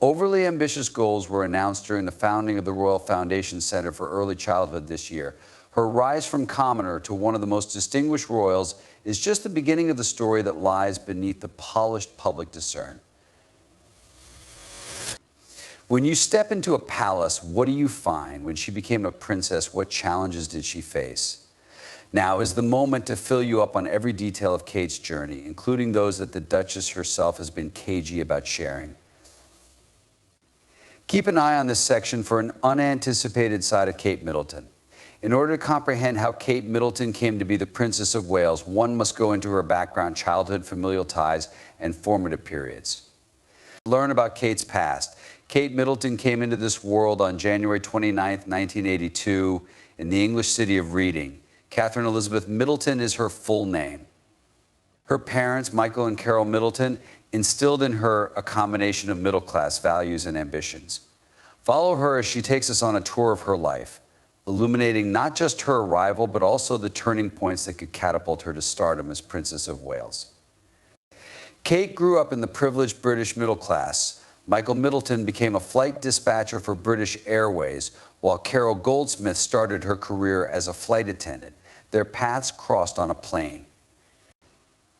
Overly ambitious goals were announced during the founding of the Royal Foundation Center for Early Childhood this year. Her rise from commoner to one of the most distinguished royals is just the beginning of the story that lies beneath the polished public discern. When you step into a palace, what do you find? When she became a princess, what challenges did she face? Now is the moment to fill you up on every detail of Kate's journey, including those that the Duchess herself has been cagey about sharing. Keep an eye on this section for an unanticipated side of Kate Middleton. In order to comprehend how Kate Middleton came to be the Princess of Wales, one must go into her background, childhood, familial ties, and formative periods. Learn about Kate's past. Kate Middleton came into this world on January 29, 1982, in the English city of Reading. Catherine Elizabeth Middleton is her full name. Her parents, Michael and Carol Middleton, instilled in her a combination of middle-class values and ambitions. Follow her as she takes us on a tour of her life, illuminating not just her arrival, but also the turning points that could catapult her to stardom as Princess of Wales. Kate grew up in the privileged British middle class. Michael Middleton became a flight dispatcher for British Airways, while Carol Goldsmith started her career as a flight attendant. Their paths crossed on a plane.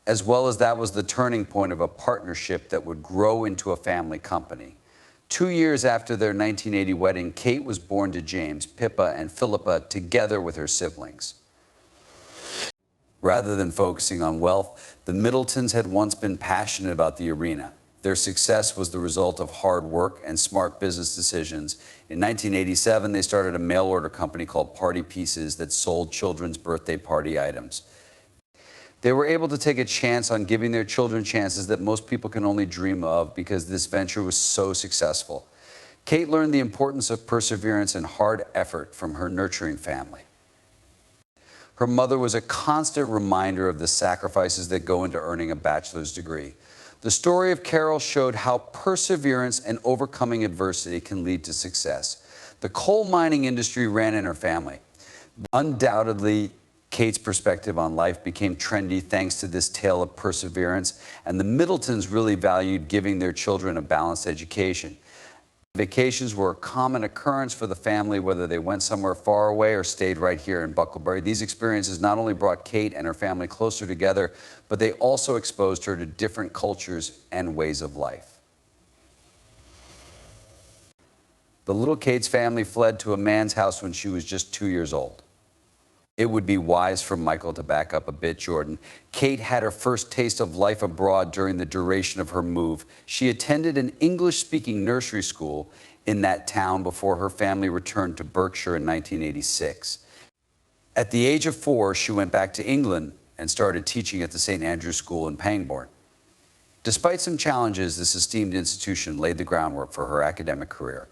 As well as that was the turning point of a partnership that would grow into a family company. 2 years after their 1980 wedding, Kate was born to James, Pippa, and Philippa together with her siblings. Rather than focusing on wealth, the Middletons had once been passionate about the arena. Their success was the result of hard work and smart business decisions. In 1987, they started a mail-order company called Party Pieces that sold children's birthday party items. They were able to take a chance on giving their children chances that most people can only dream of because this venture was so successful. Kate learned the importance of perseverance and hard effort from her nurturing family. Her mother was a constant reminder of the sacrifices that go into earning a bachelor's degree. The story of Carol showed how perseverance and overcoming adversity can lead to success. The coal mining industry ran in her family. Undoubtedly, Kate's perspective on life became trendy thanks to this tale of perseverance, and the Middletons really valued giving their children a balanced education. Vacations were a common occurrence for the family, whether they went somewhere far away or stayed right here in Bucklebury. These experiences not only brought Kate and her family closer together, but they also exposed her to different cultures and ways of life. The little Kate's family fled to a man's house when she was just 2 years old. It would be wise for Michael to back up a bit, Jordan. Kate had her first taste of life abroad during the duration of her move. She attended an English-speaking nursery school in that town before her family returned to Berkshire in 1986. At the age of 4, she went back to England and started teaching at the St. Andrew's School in Pangbourne. Despite some challenges, this esteemed institution laid the groundwork for her academic career.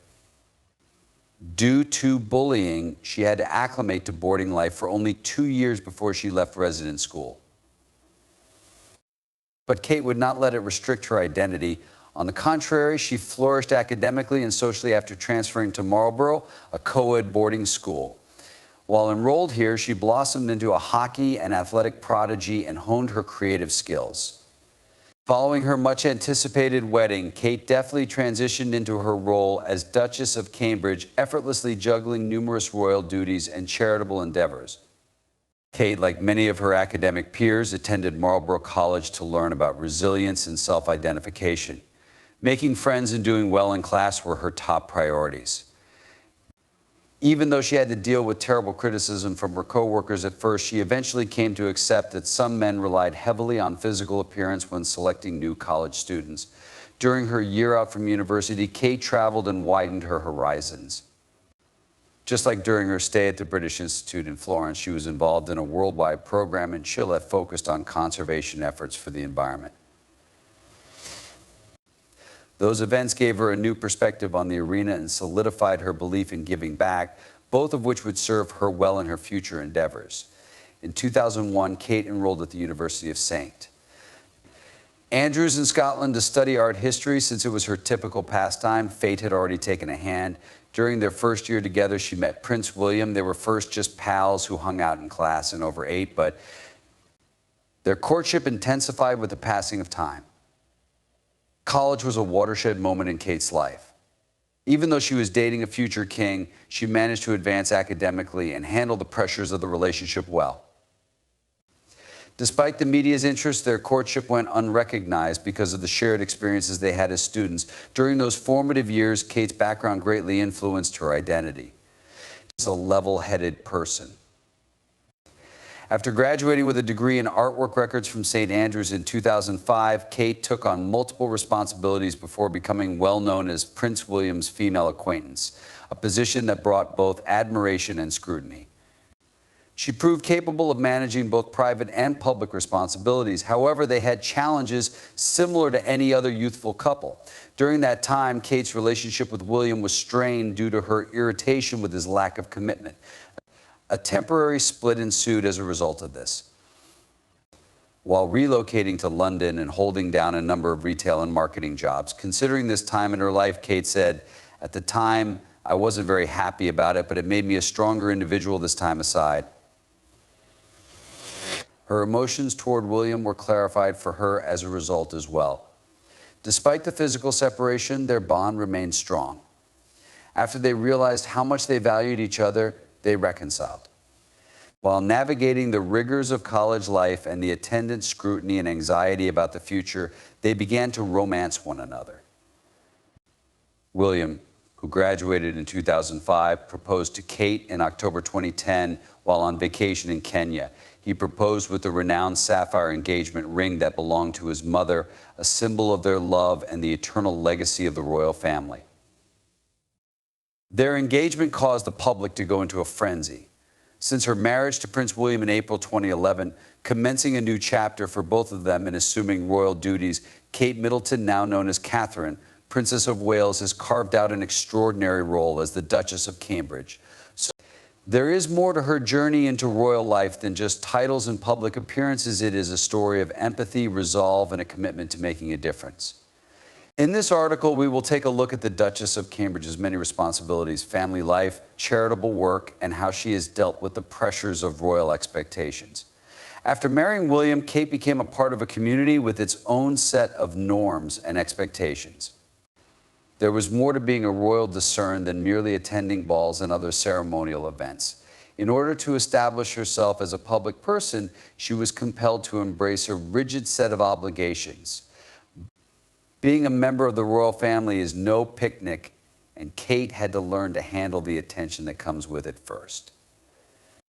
Due to bullying, she had to acclimate to boarding life for only 2 years before she left resident school. But Kate would not let it restrict her identity. On the contrary, she flourished academically and socially after transferring to Marlborough, a co-ed boarding school. While enrolled here, she blossomed into a hockey and athletic prodigy and honed her creative skills. Following her much-anticipated wedding, Kate deftly transitioned into her role as Duchess of Cambridge, effortlessly juggling numerous royal duties and charitable endeavors. Kate, like many of her academic peers, attended Marlborough College to learn about resilience and self-identification. Making friends and doing well in class were her top priorities. Even though she had to deal with terrible criticism from her co-workers at first, she eventually came to accept that some men relied heavily on physical appearance when selecting new college students. During her year out from university, Kate traveled and widened her horizons. Just like during her stay at the British Institute in Florence, she was involved in a worldwide program in Chile focused on conservation efforts for the environment. Those events gave her a new perspective on the arena and solidified her belief in giving back, both of which would serve her well in her future endeavors. In 2001, Kate enrolled at the University of St. Andrews in Scotland to study art history. Since it was her typical pastime, fate had already taken a hand. During their first year together, she met Prince William. They were first just pals who hung out in class and over ate, but their courtship intensified with the passing of time. College was a watershed moment in Kate's life. Even though she was dating a future king, she managed to advance academically and handle the pressures of the relationship well. Despite the media's interest, their courtship went unrecognized because of the shared experiences they had as students. During those formative years, Kate's background greatly influenced her identity. She's a level-headed person. After graduating with a degree in artwork records from St. Andrews in 2005, Kate took on multiple responsibilities before becoming well known as Prince William's female acquaintance, a position that brought both admiration and scrutiny. She proved capable of managing both private and public responsibilities. However, they had challenges similar to any other youthful couple. During that time, Kate's relationship with William was strained due to her irritation with his lack of commitment. A temporary split ensued as a result of this. While relocating to London and holding down a number of retail and marketing jobs, considering this time in her life, Kate said, "At the time, I wasn't very happy about it, but it made me a stronger individual this time aside." Her emotions toward William were clarified for her as a result as well. Despite the physical separation, their bond remained strong. After they realized how much they valued each other, they reconciled. While navigating the rigors of college life and the attendant scrutiny and anxiety about the future, they began to romance one another. William, who graduated in 2005, proposed to Kate in October 2010 while on vacation in Kenya. He proposed with the renowned sapphire engagement ring that belonged to his mother, a symbol of their love and the eternal legacy of the royal family. Their engagement caused the public to go into a frenzy. Since her marriage to Prince William in April 2011, commencing a new chapter for both of them in assuming royal duties, Kate Middleton, now known as Catherine, Princess of Wales, has carved out an extraordinary role as the Duchess of Cambridge. So there is more to her journey into royal life than just titles and public appearances. It is a story of empathy, resolve, and a commitment to making a difference. In this article, we will take a look at the Duchess of Cambridge's many responsibilities, family life, charitable work, and how she has dealt with the pressures of royal expectations. After marrying William, Kate became a part of a community with its own set of norms and expectations. There was more to being a royal discern than merely attending balls and other ceremonial events. In order to establish herself as a public person, she was compelled to embrace a rigid set of obligations. Being a member of the royal family is no picnic, and Kate had to learn to handle the attention that comes with it first.